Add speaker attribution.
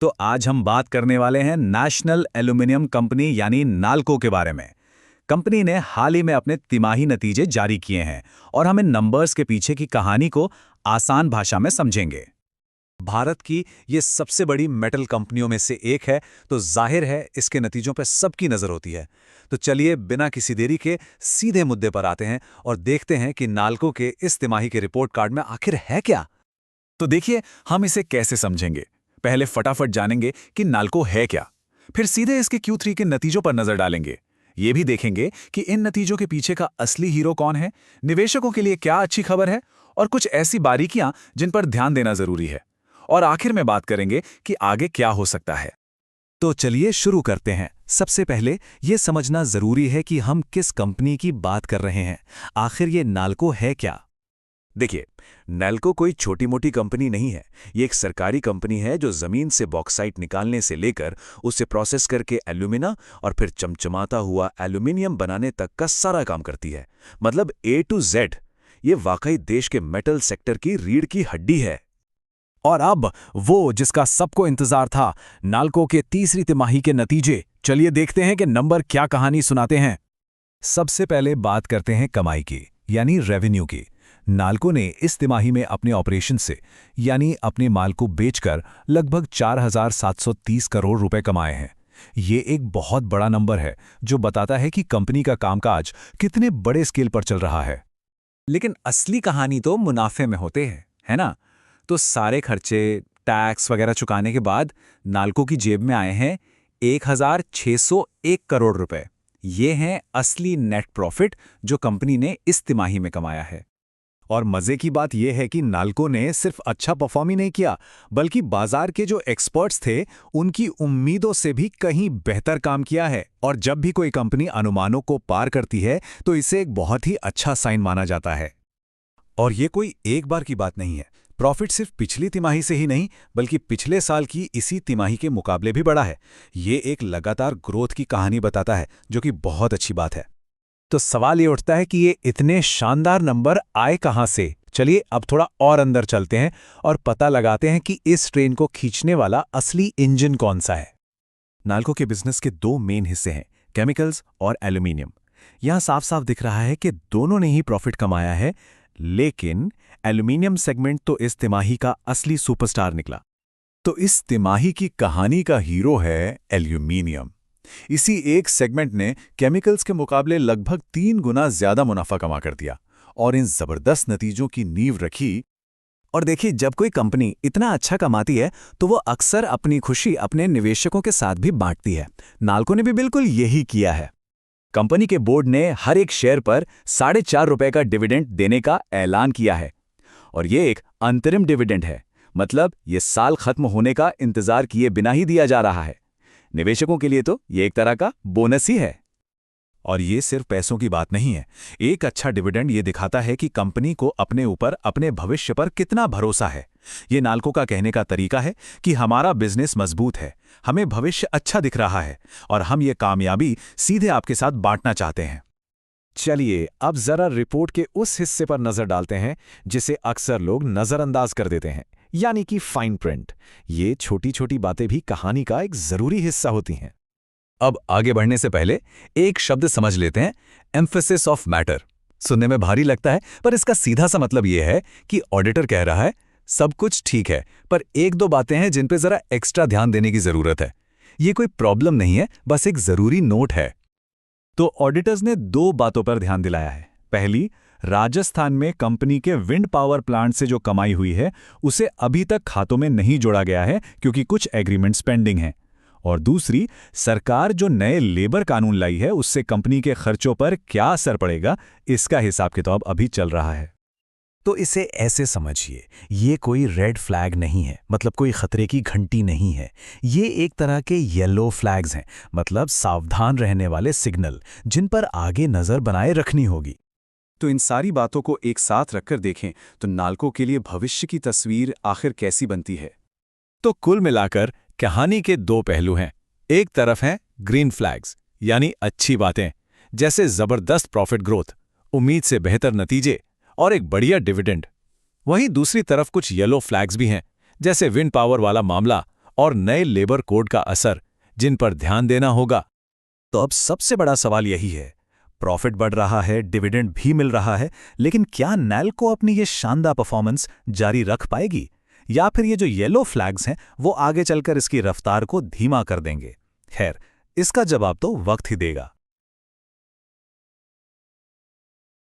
Speaker 1: तो आज हम बात करने वाले हैं नेशनल एल्यूमिनियम कंपनी यानी नाल्को के बारे में। कंपनी ने हाल ही में अपने तिमाही नतीजे जारी किए हैं और हम इन नंबर्स के पीछे की कहानी को आसान भाषा में समझेंगे।
Speaker 2: भारत की ये सबसे बड़ी मेटल कंपनियों में से एक है, तो जाहिर है इसके नतीजों पर सबकी नज़र होती है। तो चलिए बिना किसी देरी के सीधे मुद्दे पर आते हैं और देखते हैं कि नाल्को के इस तिमाही के रिपोर्ट कार्ड में आखिर है क्या।
Speaker 1: तो देखिए हम इसे कैसे समझेंगे। पहले फटाफट जानेंगे कि नाल्को है क्या, फिर सीधे इसके Q3 के नतीजों पर नजर डालेंगे। ये भी देखेंगे कि इन नतीजों के पीछे का असली हीरो कौन है, निवेशकों के लिए क्या अच्छी खबर है और कुछ ऐसी बारीकियां जिन पर ध्यान देना जरूरी है। और आखिर में बात करेंगे कि आगे क्या हो सकता है।
Speaker 2: तो चलिए शुरू करते हैं। सबसे पहले यह समझना जरूरी है कि हम किस कंपनी की बात कर रहे हैं। आखिर ये नाल्को है क्या? देखिए, नाल्को कोई छोटी मोटी कंपनी नहीं है। ये एक सरकारी कंपनी है जो जमीन से बॉक्साइट निकालने से लेकर उसे प्रोसेस करके एल्यूमिना और फिर चमचमाता हुआ एल्यूमिनियम बनाने तक का सारा काम करती है। मतलब A to Z। ये वाकई देश के मेटल सेक्टर की रीढ़ की हड्डी है।
Speaker 1: और अब वो जिसका सबको इंतजार था, नाल्को के तीसरी तिमाही के नतीजे। चलिए देखते हैं कि नंबर क्या कहानी सुनाते हैं। सबसे पहले बात करते हैं कमाई की, यानी रेवेन्यू की। नाल्को ने इस तिमाही में अपने ऑपरेशन से यानी अपने माल को बेचकर लगभग 4,730 करोड़ रुपए कमाए हैं। ये एक बहुत बड़ा नंबर है जो बताता है कि कंपनी का कामकाज कितने बड़े स्केल पर चल रहा है।
Speaker 2: लेकिन असली कहानी तो मुनाफे में होते हैं, है ना? तो सारे खर्चे, टैक्स वगैरह चुकाने के बाद नाल्को की जेब में आए हैं 1,601 करोड़ रुपए। ये हैं असली नेट प्रॉफिट जो कंपनी ने इस तिमाही में कमाया है।
Speaker 1: और मजे की बात यह है कि नाल्को ने सिर्फ अच्छा परफॉर्म ही नहीं किया, बल्कि बाजार के जो एक्सपर्ट्स थे उनकी उम्मीदों से भी कहीं बेहतर काम किया है। और जब भी कोई कंपनी अनुमानों को पार करती है तो इसे एक बहुत ही अच्छा साइन माना जाता है।
Speaker 2: और ये कोई एक बार की बात नहीं है। प्रॉफिट सिर्फ पिछली तिमाही से ही नहीं, बल्कि पिछले साल की इसी तिमाही के मुकाबले भी बढ़ा है। ये एक लगातार ग्रोथ की कहानी बताता है, जो कि बहुत अच्छी बात है।
Speaker 1: तो सवाल ये उठता है कि ये इतने शानदार नंबर आए कहां से। चलिए अब थोड़ा और अंदर चलते हैं और पता लगाते हैं कि इस ट्रेन को खींचने वाला असली इंजन कौन सा है।
Speaker 2: नाल्को के बिजनेस के दो मेन हिस्से हैं, केमिकल्स और एल्यूमिनियम। यहां साफ साफ दिख रहा है कि दोनों ने ही प्रॉफिट कमाया है, लेकिन एल्यूमिनियम सेगमेंट तो इस तिमाही का असली सुपरस्टार निकला।
Speaker 1: तो इस तिमाही की कहानी का हीरो है एल्यूमिनियम। इसी एक सेगमेंट ने केमिकल्स के मुकाबले लगभग 3 गुना ज्यादा मुनाफा कमा कर दिया और इन जबरदस्त नतीजों की नींव रखी।
Speaker 2: और देखिए, जब कोई कंपनी इतना अच्छा कमाती है तो वो अक्सर अपनी खुशी अपने निवेशकों के साथ भी बांटती है। नाल्को ने भी बिल्कुल यही किया है। कंपनी के बोर्ड ने हर एक शेयर पर 4.5 रुपए का डिविडेंड देने का ऐलान किया है। और ये एक अंतरिम डिविडेंड है, मतलब ये साल खत्म होने का इंतजार किए बिना ही दिया जा रहा है। निवेशकों के लिए तो ये एक तरह का बोनस ही है।
Speaker 1: और ये सिर्फ पैसों की बात नहीं है। एक अच्छा डिविडेंड ये दिखाता है कि कंपनी को अपने ऊपर, अपने भविष्य पर कितना भरोसा है। ये नाल्को का कहने का तरीका है कि हमारा बिजनेस मजबूत है, हमें भविष्य अच्छा दिख रहा है और हम ये कामयाबी सीधे आपके साथ बांटना चाहते हैं। चलिए अब जरा रिपोर्ट के उस हिस्से पर नजर डालते हैं जिसे अक्सर लोग नजरअंदाज कर देते हैं, यानी कि फाइन प्रिंट। ये छोटी छोटी बातें भी कहानी का एक जरूरी हिस्सा होती हैं। अब आगे बढ़ने से पहले एक शब्द समझ लेते हैं, एम्फेसिस ऑफ मैटर। सुनने में भारी लगता है, पर इसका सीधा सा मतलब यह है कि ऑडिटर कह रहा है सब कुछ ठीक है, पर एक दो बातें हैं जिन पे जरा एक्स्ट्रा ध्यान देने की जरूरत है। ये कोई प्रॉब्लम नहीं है, बस एक जरूरी नोट है। तो ऑडिटर्स ने 2 बातों पर ध्यान दिलाया है। पहली, राजस्थान में कंपनी के विंड पावर प्लांट से जो कमाई हुई है उसे अभी तक खातों में नहीं जोड़ा गया है क्योंकि कुछ एग्रीमेंट्स पेंडिंग हैं। और दूसरी, सरकार जो नए लेबर कानून लाई है उससे कंपनी के खर्चों पर क्या असर पड़ेगा, इसका हिसाब किताब अभी चल रहा है।
Speaker 2: तो इसे ऐसे समझिए, ये कोई रेड फ्लैग नहीं है, मतलब कोई खतरे की घंटी नहीं है। ये एक तरह के येलो फ्लैग्स हैं, मतलब सावधान रहने वाले सिग्नल, जिन पर आगे नजर बनाए रखनी होगी।
Speaker 1: तो इन सारी बातों को एक साथ रखकर देखें तो नाल्को के लिए भविष्य की तस्वीर आखिर कैसी बनती है। तो कुल मिलाकर कहानी के 2 पहलू हैं। एक तरफ हैं ग्रीन फ्लैग्स, यानी अच्छी बातें, जैसे जबरदस्त प्रॉफिट ग्रोथ, उम्मीद से बेहतर नतीजे और एक बढ़िया डिविडेंड। वहीं दूसरी तरफ कुछ येलो फ्लैग्स भी हैं, जैसे विंड पावर वाला मामला
Speaker 2: और नए लेबर कोड का असर, जिन पर ध्यान देना होगा। तो अब सबसे बड़ा सवाल यही है, प्रॉफिट बढ़ रहा है, डिविडेंड भी मिल रहा है, लेकिन क्या नैल्को अपनी ये शानदार परफॉर्मेंस जारी रख पाएगी, या फिर ये जो येलो फ्लैग्स हैं वो आगे चलकर इसकी रफ्तार को धीमा कर देंगे? खैर, इसका जवाब तो वक्त ही देगा।